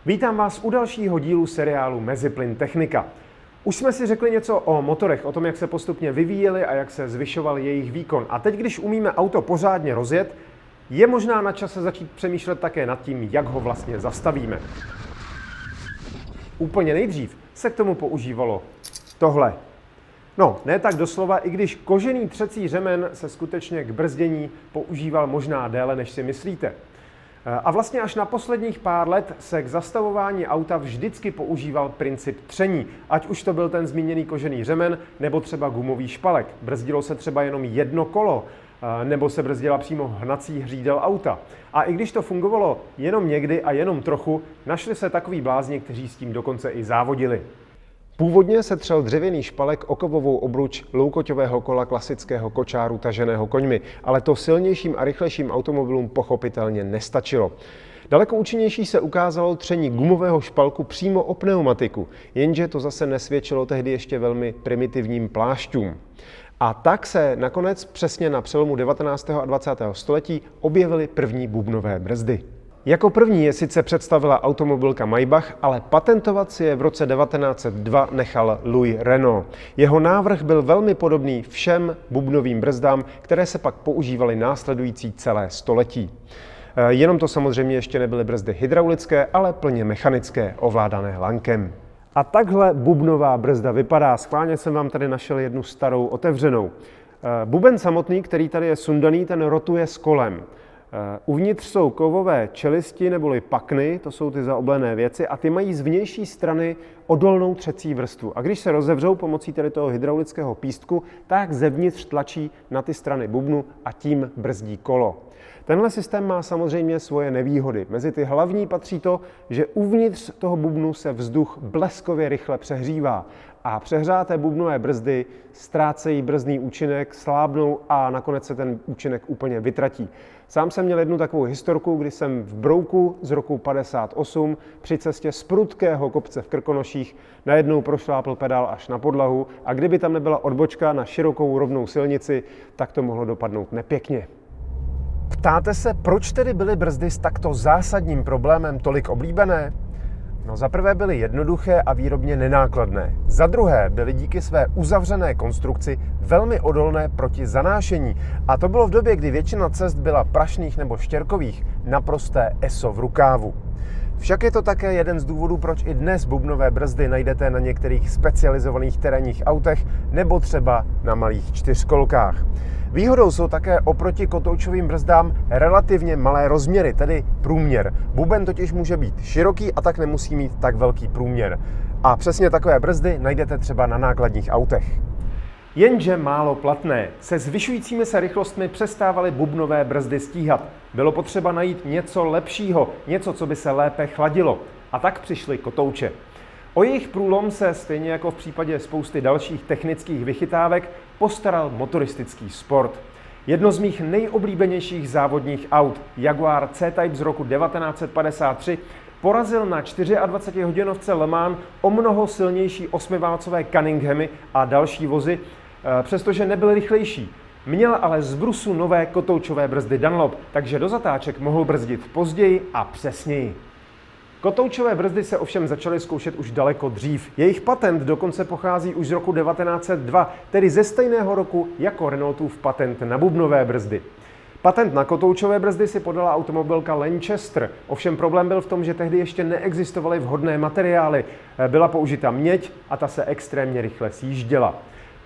Vítám vás u dalšího dílu seriálu Meziplyn Technika. Už jsme si řekli něco o motorech, o tom, jak se postupně vyvíjely a jak se zvyšoval jejich výkon. A teď, když umíme auto pořádně rozjet, je možná na čase začít přemýšlet také nad tím, jak ho vlastně zastavíme. Úplně nejdřív se k tomu používalo tohle. No, ne tak doslova, i když kožený třecí řemen se skutečně k brzdění používal možná déle, než si myslíte. A vlastně až na posledních pár let se k zastavování auta vždycky používal princip tření, ať už to byl ten zmíněný kožený řemen, nebo třeba gumový špalek. Brzdilo se třeba jenom jedno kolo, nebo se brzdila přímo hnací hřídel auta. A i když to fungovalo jenom někdy a jenom trochu, našli se takoví blázni, kteří s tím dokonce i závodili. Původně se třel dřevěný špalek o kovovou obruč loukoťového kola klasického kočáru taženého koňmi, ale to silnějším a rychlejším automobilům pochopitelně nestačilo. Daleko účinnější se ukázalo tření gumového špalku přímo o pneumatiku, jenže to zase nesvědčilo tehdy ještě velmi primitivním plášťům. A tak se nakonec přesně na přelomu 19. a 20. století objevily první bubnové brzdy. Jako první je sice představila automobilka Maybach, ale patentovat si je v roce 1902 nechal Louis Renault. Jeho návrh byl velmi podobný všem bubnovým brzdám, které se pak používaly následující celé století. Jenom to samozřejmě ještě nebyly brzdy hydraulické, ale plně mechanické, ovládané lankem. A takhle bubnová brzda vypadá. Schválně jsem vám tady našel jednu starou otevřenou. Buben samotný, který tady je sundaný, ten rotuje s kolem. Uvnitř jsou kovové čelisti neboli pakny, to jsou ty zaoblené věci, a ty mají z vnější strany odolnou třecí vrstvu. A když se rozevřou pomocí tedy toho hydraulického pístku, tak zevnitř tlačí na ty strany bubnu a tím brzdí kolo. Tenhle systém má samozřejmě svoje nevýhody. Mezi ty hlavní patří to, že uvnitř toho bubnu se vzduch bleskově rychle přehřívá a přehřáté bubnové brzdy ztrácejí brzdný účinek, slábnou a nakonec se ten účinek úplně vytratí. Sám jsem měl jednu takovou historku, kdy jsem v Brouku z roku 58 při cestě z prudkého kopce v Krkonoších najednou prošlápl pedál až na podlahu a kdyby tam nebyla odbočka na širokou rovnou silnici, tak to mohlo dopadnout nepěkně. Ptáte se, proč tedy byly brzdy s takto zásadním problémem tolik oblíbené? No, za prvé byly jednoduché a výrobně nenákladné. Za druhé byly díky své uzavřené konstrukci velmi odolné proti zanášení. A to bylo v době, kdy většina cest byla prašných nebo štěrkových, naprosté eso v rukávu. Však je to také jeden z důvodů, proč i dnes bubnové brzdy najdete na některých specializovaných terénních autech nebo třeba na malých čtyřkolkách. Výhodou jsou také oproti kotoučovým brzdám relativně malé rozměry, tedy průměr. Buben totiž může být široký a tak nemusí mít tak velký průměr. A přesně takové brzdy najdete třeba na nákladních autech. Jenže málo platné. Se zvyšujícími se rychlostmi přestávaly bubnové brzdy stíhat. Bylo potřeba najít něco lepšího, něco, co by se lépe chladilo. A tak přišly kotouče. O jejich průlom se, stejně jako v případě spousty dalších technických vychytávek, postaral motoristický sport. Jedno z mých nejoblíbenějších závodních aut, Jaguar C-Type z roku 1953, porazil na 24hodinovce Le Mans o mnoho silnější 8válcové Cunninghamy a další vozy, přestože nebyl rychlejší. Měl ale z brusu nové kotoučové brzdy Dunlop, takže do zatáček mohl brzdit později a přesněji. Kotoučové brzdy se ovšem začaly zkoušet už daleko dřív. Jejich patent dokonce pochází už z roku 1902, tedy ze stejného roku jako Renaultův patent na bubnové brzdy. Patent na kotoučové brzdy si podala automobilka Lanchester, ovšem problém byl v tom, že tehdy ještě neexistovaly vhodné materiály. Byla použita měď a ta se extrémně rychle sjížděla.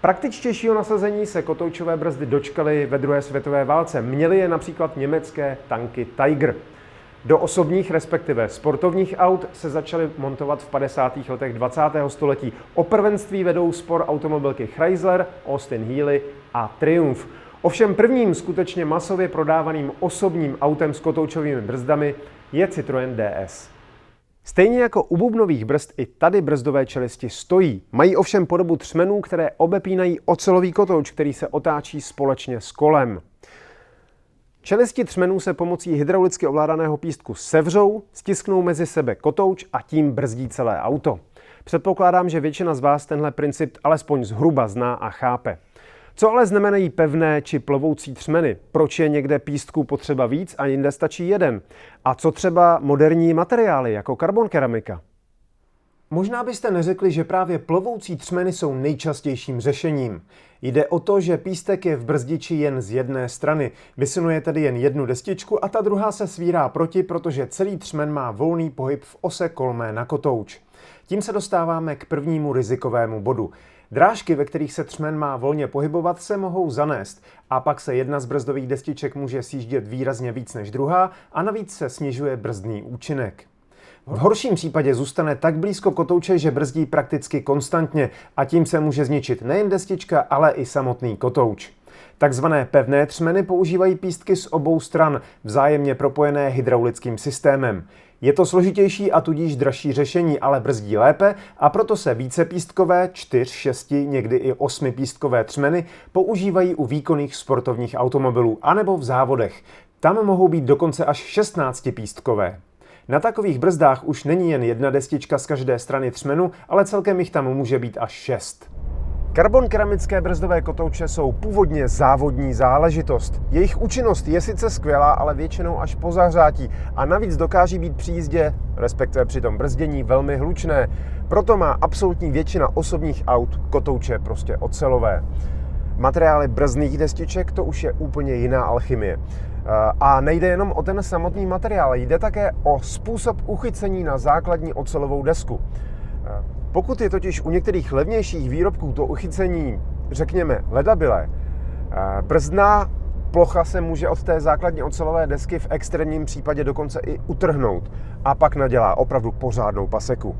Praktičtějšího nasazení se kotoučové brzdy dočkaly ve druhé světové válce. Měly je například německé tanky Tiger. Do osobních, respektive sportovních aut se začaly montovat v 50. letech 20. století. O prvenství vedou spor automobilky Chrysler, Austin Healey a Triumph. Ovšem prvním skutečně masově prodávaným osobním autem s kotoučovými brzdami je Citroën DS. Stejně jako u bubnových brzd i tady brzdové čelisti stojí. Mají ovšem podobu třmenů, které obepínají ocelový kotouč, který se otáčí společně s kolem. Čelisti třmenů se pomocí hydraulicky ovládaného pístku sevřou, stisknou mezi sebe kotouč a tím brzdí celé auto. Předpokládám, že většina z vás tenhle princip alespoň zhruba zná a chápe. Co ale znamenají pevné či plovoucí třmeny? Proč je někde pístků potřeba víc a jinde stačí jeden? A co třeba moderní materiály jako karbon keramika? Možná byste neřekli, že právě plovoucí třmeny jsou nejčastějším řešením. Jde o to, že pístek je v brzdiči jen z jedné strany. Vysunuje tedy jen jednu destičku a ta druhá se svírá proti, protože celý třmen má volný pohyb v ose kolmé na kotouč. Tím se dostáváme k prvnímu rizikovému bodu. Drážky, ve kterých se třmen má volně pohybovat, se mohou zanést a pak se jedna z brzdových destiček může sjíždět výrazně víc než druhá a navíc se snižuje brzdný účinek. V horším případě zůstane tak blízko kotouče, že brzdí prakticky konstantně a tím se může zničit nejen destička, ale i samotný kotouč. Takzvané pevné třmeny používají pístky z obou stran, vzájemně propojené hydraulickým systémem. Je to složitější a tudíž dražší řešení, ale brzdí lépe a proto se vícepístkové 4, 6, někdy i 8pístkové třmeny používají u výkonných sportovních automobilů anebo v závodech. Tam mohou být dokonce až 16pístkové. Na takových brzdách už není jen jedna destička z každé strany třmenu, ale celkem jich tam může být až 6. Karbon keramické brzdové kotouče jsou původně závodní záležitost. Jejich účinnost je sice skvělá, ale většinou až po zahřátí a navíc dokáží být při jízdě, respektive při tom brzdění, velmi hlučné. Proto má absolutní většina osobních aut kotouče prostě ocelové. Materiály brzdných destiček to už je úplně jiná alchymie. A nejde jenom o ten samotný materiál, jde také o způsob uchycení na základní ocelovou desku. Pokud je totiž u některých levnějších výrobků to uchycení, řekněme, ledabilé, brzdná plocha se může od té základní ocelové desky v extrémním případě dokonce i utrhnout a pak nadělá opravdu pořádnou paseku.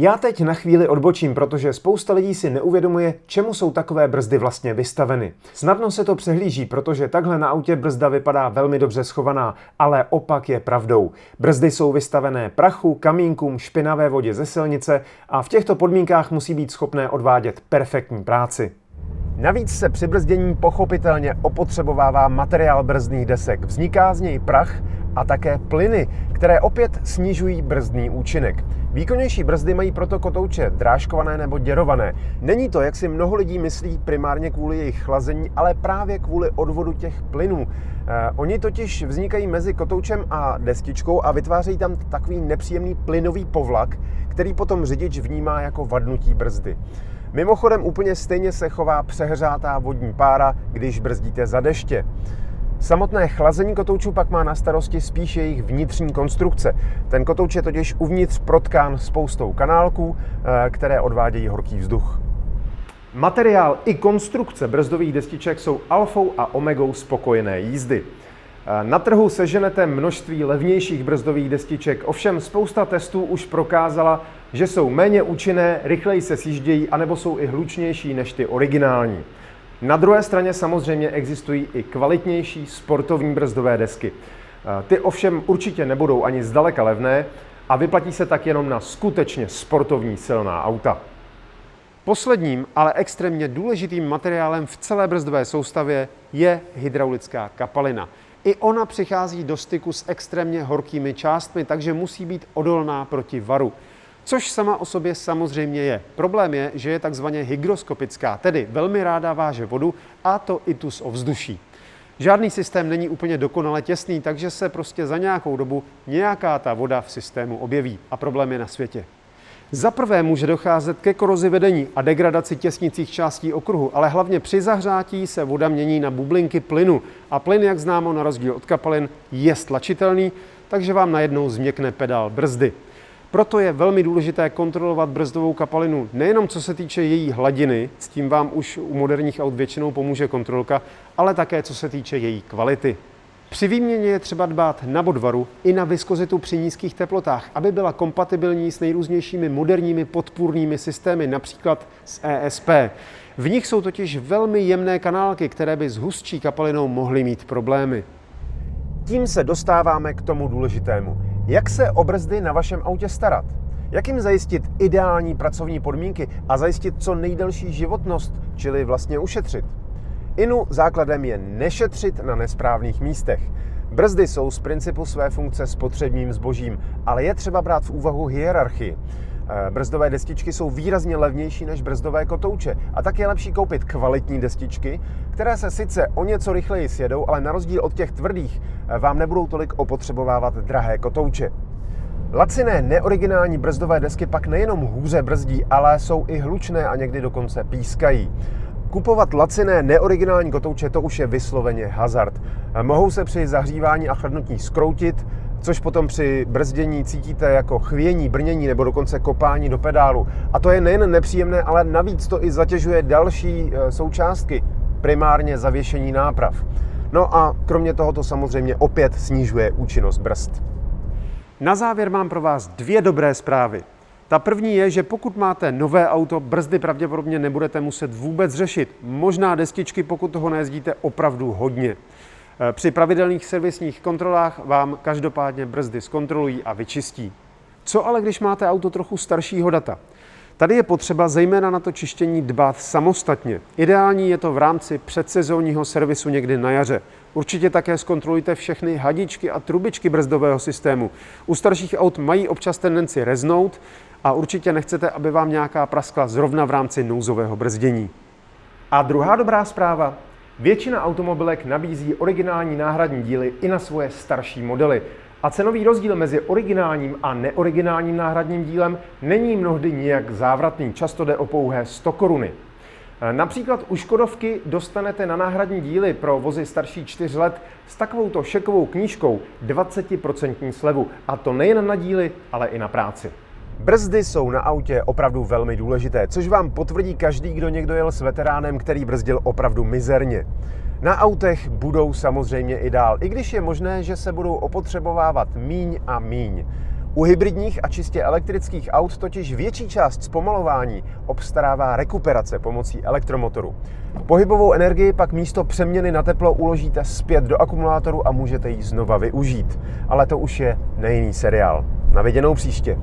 Já teď na chvíli odbočím, protože spousta lidí si neuvědomuje, čemu jsou takové brzdy vlastně vystaveny. Snadno se to přehlíží, protože takhle na autě brzda vypadá velmi dobře schovaná, ale opak je pravdou. Brzdy jsou vystavené prachu, kamínkům, špinavé vodě ze silnice a v těchto podmínkách musí být schopné odvádět perfektní práci. Navíc se při brzdění pochopitelně opotřebovává materiál brzdných desek. Vzniká z něj prach a také plyny, které opět snižují brzdný účinek. Výkonnější brzdy mají proto kotouče drážkované nebo děrované. Není to, jak si mnoho lidí myslí, primárně kvůli jejich chlazení, ale právě kvůli odvodu těch plynů. Oni totiž vznikají mezi kotoučem a destičkou a vytvářejí tam takový nepříjemný plynový povlak, který potom řidič vnímá jako vadnutí brzdy. Mimochodem úplně stejně se chová přehřátá vodní pára, když brzdíte za deště. Samotné chlazení kotoučů pak má na starosti spíš jejich vnitřní konstrukce. Ten kotouč je totiž uvnitř protkán spoustou kanálků, které odvádějí horký vzduch. Materiál i konstrukce brzdových destiček jsou alfou a omegou spokojené jízdy. Na trhu seženete množství levnějších brzdových destiček, ovšem spousta testů už prokázala, že jsou méně účinné, rychleji se sjíždějí anebo jsou i hlučnější než ty originální. Na druhé straně samozřejmě existují i kvalitnější sportovní brzdové desky. Ty ovšem určitě nebudou ani zdaleka levné a vyplatí se tak jenom na skutečně sportovní silná auta. Posledním, ale extrémně důležitým materiálem v celé brzdové soustavě je hydraulická kapalina. I ona přichází do styku s extrémně horkými částmi, takže musí být odolná proti varu. Což sama o sobě samozřejmě je. Problém je, že je takzvaně hygroskopická, tedy velmi ráda váže vodu a to i tu z ovzduší. Žádný systém není úplně dokonale těsný, takže se prostě za nějakou dobu nějaká ta voda v systému objeví a problém je na světě. Za prvé může docházet ke korozi vedení a degradaci těsnicích částí okruhu, ale hlavně při zahřátí se voda mění na bublinky plynu a plyn, jak známo, na rozdíl od kapalin, je stlačitelný, takže vám najednou změkne pedál brzdy. Proto je velmi důležité kontrolovat brzdovou kapalinu nejenom co se týče její hladiny, s tím vám už u moderních aut většinou pomůže kontrolka, ale také co se týče její kvality. Při výměně je třeba dbát na bodvaru i na viskozitu při nízkých teplotách, aby byla kompatibilní s nejrůznějšími moderními podpůrnými systémy, například s ESP. V nich jsou totiž velmi jemné kanálky, které by s hustší kapalinou mohly mít problémy. Tím se dostáváme k tomu důležitému. Jak se o brzdy na vašem autě starat? Jak jim zajistit ideální pracovní podmínky a zajistit co nejdelší životnost, čili vlastně ušetřit? Základem je nešetřit na nesprávných místech. Brzdy jsou z principu své funkce spotřebním zbožím, ale je třeba brát v úvahu hierarchii. Brzdové destičky jsou výrazně levnější než brzdové kotouče a tak je lepší koupit kvalitní destičky, které se sice o něco rychleji sjedou, ale na rozdíl od těch tvrdých vám nebudou tolik opotřebovávat drahé kotouče. Laciné neoriginální brzdové desky pak nejenom hůře brzdí, ale jsou i hlučné a někdy dokonce pískají. Kupovat laciné neoriginální kotouče, to už je vysloveně hazard. Mohou se při zahřívání a chladnutí zkroutit, což potom při brzdění cítíte jako chvění, brnění nebo dokonce kopání do pedálu. A to je nejen nepříjemné, ale navíc to i zatěžuje další součástky, primárně zavěšení náprav. No a kromě toho to samozřejmě opět snižuje účinnost brzd. Na závěr mám pro vás dvě dobré zprávy. Ta první je, že pokud máte nové auto, brzdy pravděpodobně nebudete muset vůbec řešit. Možná destičky, pokud toho nejezdíte opravdu hodně. Při pravidelných servisních kontrolách vám každopádně brzdy zkontrolují a vyčistí. Co ale, když máte auto trochu staršího data? Tady je potřeba zejména na to čištění dbát samostatně. Ideální je to v rámci předsezónního servisu někdy na jaře. Určitě také zkontrolujte všechny hadičky a trubičky brzdového systému. U starších aut mají občas tendenci reznout a určitě nechcete, aby vám nějaká praskla zrovna v rámci nouzového brzdění. A druhá dobrá zpráva. Většina automobilek nabízí originální náhradní díly i na svoje starší modely. A cenový rozdíl mezi originálním a neoriginálním náhradním dílem není mnohdy nijak závratný, často jde o pouhé 100 koruny. Například u Škodovky dostanete na náhradní díly pro vozy starší 4 let s takovouto šekovou knížkou 20% slevu. A to nejen na díly, ale i na práci. Brzdy jsou na autě opravdu velmi důležité, což vám potvrdí každý, kdo někdo jel s veteránem, který brzdil opravdu mizerně. Na autech budou samozřejmě i dál, i když je možné, že se budou opotřebovávat míň a míň. U hybridních a čistě elektrických aut totiž větší část zpomalování obstarává rekuperace pomocí elektromotoru. Pohybovou energii pak místo přeměny na teplo uložíte zpět do akumulátoru a můžete ji znova využít. Ale to už je nejiný seriál. Na viděnou příště.